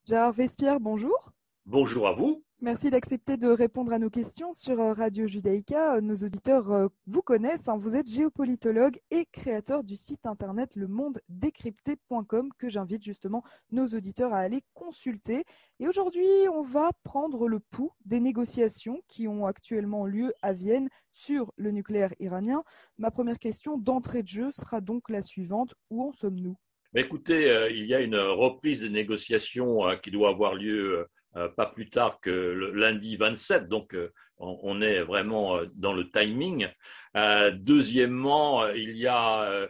Gérard Vespierre, bonjour. Bonjour à vous. Merci d'accepter de répondre à nos questions sur Radio Judaïka. Nos auditeurs vous connaissent, hein. Vous êtes géopolitologue et créateur du site internet lemondedécrypté.com que j'invite justement nos auditeurs à aller consulter. Et aujourd'hui, on va prendre le pouls des négociations qui ont actuellement lieu à Vienne sur le nucléaire iranien. Ma première question d'entrée de jeu sera donc la suivante. Où en sommes-nous ? Écoutez, il y a une reprise des négociations qui doit avoir lieu pas plus tard que le lundi 27, donc on est vraiment dans le timing. Deuxièmement, il y a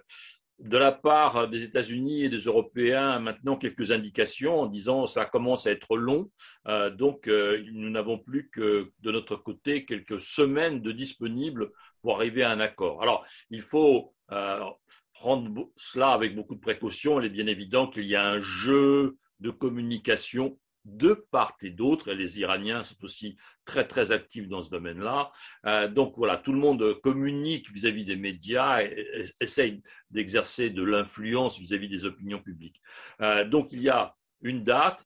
de la part des États-Unis et des Européens maintenant quelques indications en disant que ça commence à être long, donc nous n'avons plus que de notre côté quelques semaines de disponibles pour arriver à un accord. Alors, il faut prendre cela avec beaucoup de précaution. Il est bien évident qu'il y a un jeu de communication de part et d'autre, et les Iraniens sont aussi très très actifs dans ce domaine-là. Donc voilà, tout le monde communique vis-à-vis des médias et essaye d'exercer de l'influence vis-à-vis des opinions publiques. Donc il y a une date,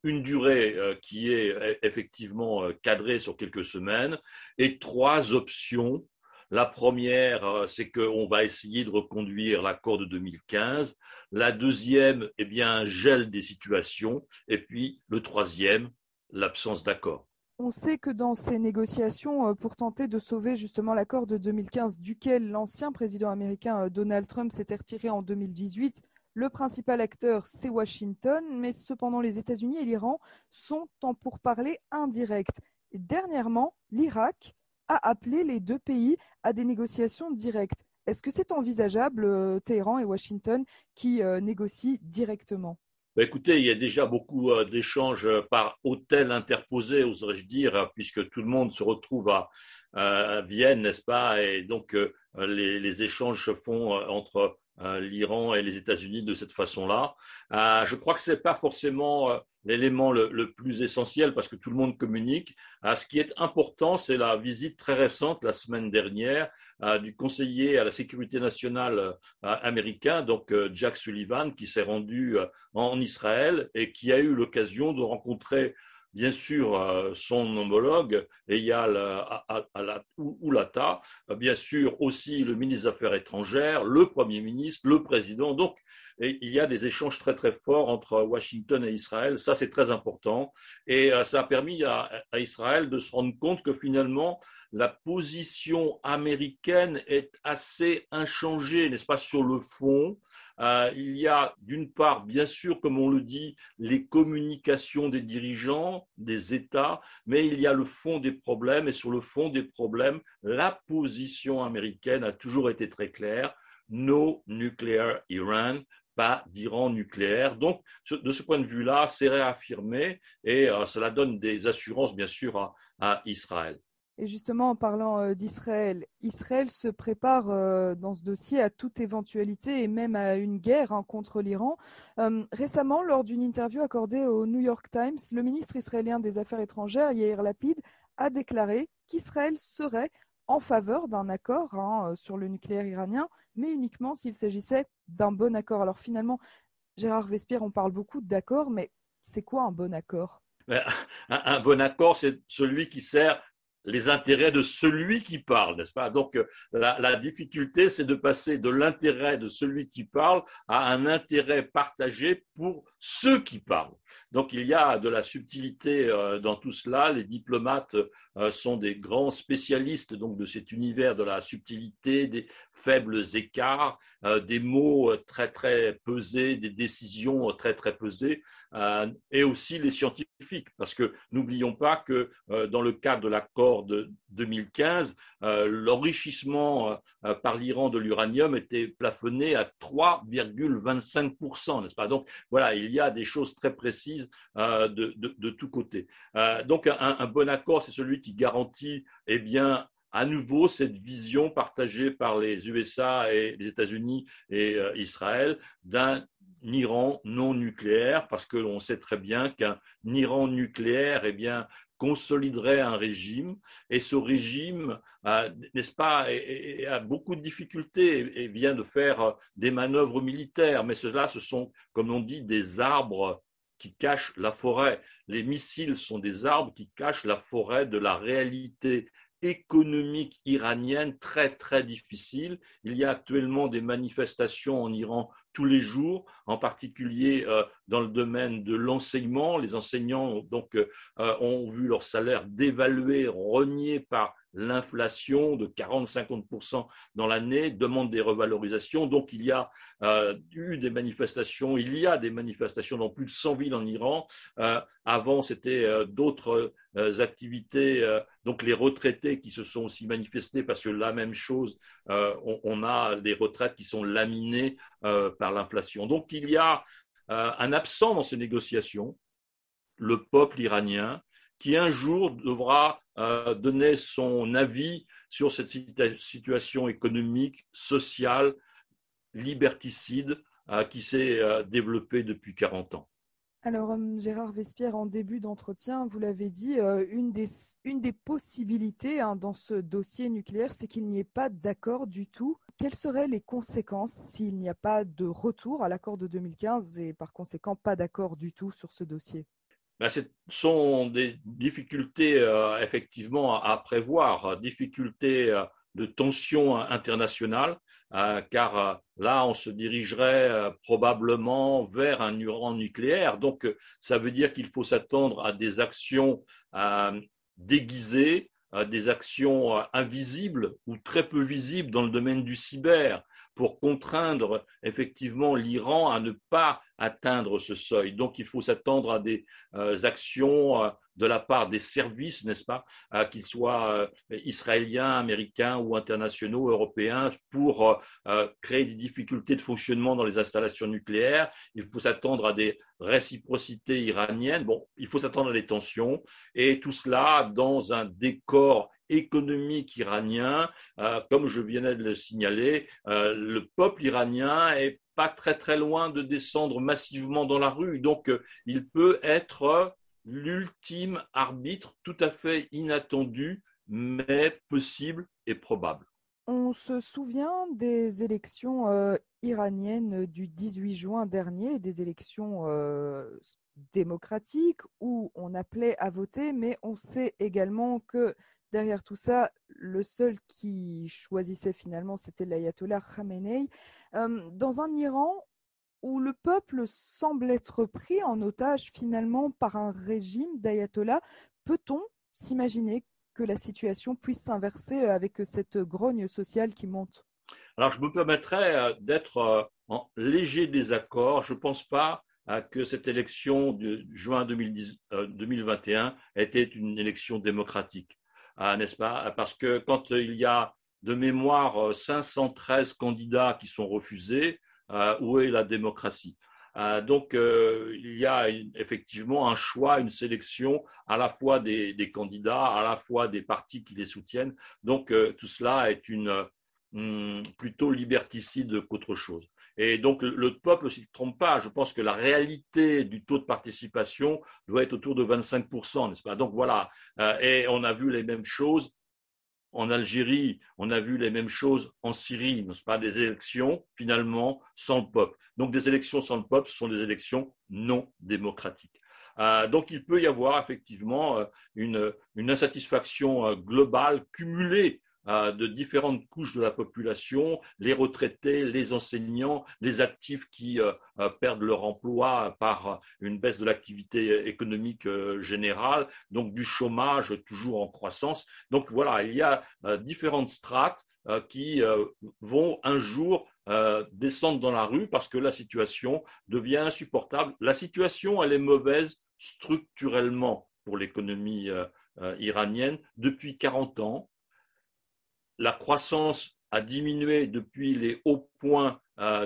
une durée qui est effectivement cadrée sur quelques semaines et trois options. La première, c'est qu'on va essayer de reconduire l'accord de 2015. La deuxième, eh bien, un gel des situations. Et puis, le troisième, l'absence d'accord. On sait que dans ces négociations, pour tenter de sauver justement l'accord de 2015, duquel l'ancien président américain Donald Trump s'était retiré en 2018, le principal acteur, c'est Washington, mais cependant les États-Unis et l'Iran sont en pourparlers indirects. Et dernièrement, l'Irak a appelé les deux pays à des négociations directes. Est-ce que c'est envisageable, Téhéran et Washington, qui négocient directement ? Écoutez, il y a déjà beaucoup d'échanges par hôtel interposé, oserais-je dire, puisque tout le monde se retrouve à Vienne, n'est-ce pas? Et donc, les échanges se font entre l'Iran et les États-Unis de cette façon-là. Je crois que ce n'est pas forcément l'élément le plus essentiel parce que tout le monde communique. Ce qui est important, c'est la visite très récente, la semaine dernière, du conseiller à la sécurité nationale américain, donc Jack Sullivan, qui s'est rendu en Israël et qui a eu l'occasion de rencontrer bien sûr son homologue Eyal Oulata, bien sûr aussi le ministre des Affaires étrangères, le Premier ministre, le président. Donc, et il y a des échanges très très forts entre Washington et Israël. Ça, c'est très important. Et ça a permis à Israël de se rendre compte que finalement, la position américaine est assez inchangée, n'est-ce pas, sur le fond. Il y a d'une part, bien sûr, comme on le dit, les communications des dirigeants, des États, mais il y a le fond des problèmes et sur le fond des problèmes, la position américaine a toujours été très claire. No nuclear Iran, pas d'Iran nucléaire. Donc, de ce point de vue-là, c'est réaffirmé et cela donne des assurances, bien sûr, à Israël. Et justement, en parlant d'Israël, Israël se prépare dans ce dossier à toute éventualité et même à une guerre, hein, contre l'Iran. Récemment, lors d'une interview accordée au New York Times, le ministre israélien des Affaires étrangères, Yair Lapid, a déclaré qu'Israël serait en faveur d'un accord, hein, sur le nucléaire iranien, mais uniquement s'il s'agissait d'un bon accord. Alors finalement, Gérard Vespierre, on parle beaucoup d'accord, mais c'est quoi un bon accord ? Un bon accord, c'est celui qui sert les intérêts de celui qui parle, n'est-ce pas? Donc, la difficulté, c'est de passer de l'intérêt de celui qui parle à un intérêt partagé pour ceux qui parlent. Donc, il y a de la subtilité dans tout cela. Les diplomates sont des grands spécialistes donc de cet univers de la subtilité, des faibles écarts, des mots très très pesés, des décisions très très pesées. Et aussi les scientifiques, parce que n'oublions pas que dans le cadre de l'accord de 2015, l'enrichissement par l'Iran de l'uranium était plafonné à 3,25%, n'est-ce pas? Donc voilà, il y a des choses très précises de tous côtés. Donc un bon accord, c'est celui qui garantit, eh bien, à nouveau cette vision partagée par les USA et les États-Unis et Israël d'un Iran non nucléaire, parce que l'on sait très bien qu'un Iran nucléaire, eh bien, consoliderait un régime, et ce régime, n'est-ce pas, a beaucoup de difficultés et vient de faire des manœuvres militaires, mais cela, ce sont, comme on dit, des arbres qui cachent la forêt. Les missiles sont des arbres qui cachent la forêt de la réalité économique iranienne très très difficile. Il y a actuellement des manifestations en Iran tous les jours, en particulier dans le domaine de l'enseignement. Les enseignants ont vu leur salaire dévalué, renié par l'inflation de 40-50% dans l'année, demandent des revalorisations. Donc il y a eu des manifestations, il y a des manifestations dans plus de 100 villes en Iran. Avant, c'était d'autres activités, donc les retraités qui se sont aussi manifestés parce que la même chose, on a des retraites qui sont laminées par l'inflation. Donc il y a un absent dans ces négociations, le peuple iranien, qui un jour devra donner son avis sur cette situation économique, sociale, liberticide qui s'est développée depuis 40 ans. Alors, Gérard Vespierre, en début d'entretien, vous l'avez dit, une des possibilités dans ce dossier nucléaire, c'est qu'il n'y ait pas d'accord du tout. Quelles seraient les conséquences s'il n'y a pas de retour à l'accord de 2015 et par conséquent pas d'accord du tout sur ce dossier? Ce sont des difficultés effectivement à prévoir, difficultés de tension internationale, car là, on se dirigerait probablement vers un Iran nucléaire. Donc, ça veut dire qu'il faut s'attendre à des actions déguisées, des actions invisibles ou très peu visibles dans le domaine du cyber, pour contraindre effectivement l'Iran à ne pas atteindre ce seuil. Donc il faut s'attendre à des actions de la part des services, n'est-ce pas, qu'ils soient israéliens, américains ou internationaux, européens, pour créer des difficultés de fonctionnement dans les installations nucléaires. Il faut s'attendre à des réciprocités iraniennes. Bon, il faut s'attendre à des tensions, et tout cela dans un décor économique iranien, comme je venais de le signaler, le peuple iranien est pas très très loin de descendre massivement dans la rue. Donc, il peut être l'ultime arbitre tout à fait inattendu, mais possible et probable. On se souvient des élections iraniennes du 18 juin dernier, des élections démocratiques où on appelait à voter, mais on sait également que derrière tout ça, le seul qui choisissait finalement, c'était l'ayatollah Khamenei. Dans un Iran où le peuple semble être pris en otage finalement par un régime d'ayatollah, peut-on s'imaginer que la situation puisse s'inverser avec cette grogne sociale qui monte? Alors, je me permettrais d'être en léger désaccord. Je ne pense pas que cette élection de juin 2021 était une élection démocratique, n'est-ce pas? Parce que quand il y a de mémoire 513 candidats qui sont refusés, où est la démocratie? Donc, il y a effectivement un choix, une sélection à la fois des candidats, à la fois des partis qui les soutiennent. Donc, tout cela est plutôt liberticide qu'autre chose. Et donc, le peuple ne s'y trompe pas. Je pense que la réalité du taux de participation doit être autour de 25%, n'est-ce pas? Donc, voilà. Et on a vu les mêmes choses en Algérie, on a vu les mêmes choses en Syrie, n'est-ce pas? Des élections, finalement, sans le peuple. Donc, des élections sans le peuple sont des élections non démocratiques. Donc, il peut y avoir effectivement une insatisfaction globale cumulée de différentes couches de la population, les retraités, les enseignants, les actifs qui perdent leur emploi par une baisse de l'activité économique générale, donc du chômage toujours en croissance. Donc voilà, il y a différentes strates qui vont un jour descendre dans la rue parce que la situation devient insupportable. La situation, elle est mauvaise structurellement pour l'économie iranienne depuis 40 ans. La croissance a diminué depuis les hauts points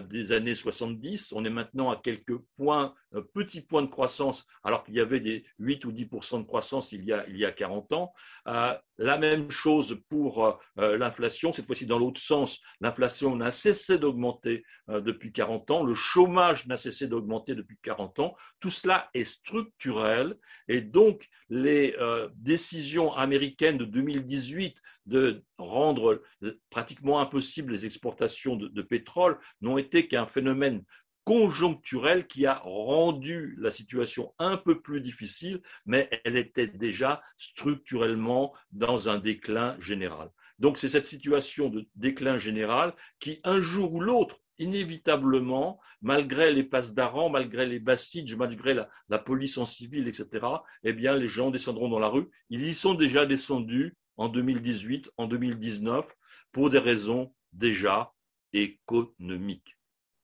des années 70. On est maintenant à quelques points, petits points de croissance, alors qu'il y avait des 8 ou 10% de croissance il y a 40 ans. La même chose pour l'inflation, cette fois-ci dans l'autre sens. L'inflation n'a cessé d'augmenter depuis 40 ans. Le chômage n'a cessé d'augmenter depuis 40 ans. Tout cela est structurel. Et donc, les décisions américaines de 2018 de rendre pratiquement impossible les exportations de pétrole n'ont été qu'un phénomène conjoncturelle qui a rendu la situation un peu plus difficile, mais elle était déjà structurellement dans un déclin général. Donc c'est cette situation de déclin général qui, un jour ou l'autre, inévitablement, malgré les passes d'Aran, malgré les bastiges, malgré la police en civil, etc., eh bien, les gens descendront dans la rue. Ils y sont déjà descendus en 2018, en 2019, pour des raisons déjà économiques.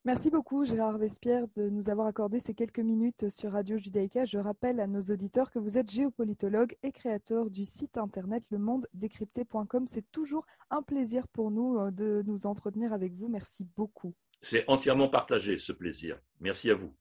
Merci beaucoup Gérard Vespierre de nous avoir accordé ces quelques minutes sur Radio Judaïka. Je rappelle à nos auditeurs que vous êtes géopolitologue et créateur du site internet lemondedécrypté.com. C'est toujours un plaisir pour nous de nous entretenir avec vous. Merci beaucoup. C'est entièrement partagé, ce plaisir. Merci à vous.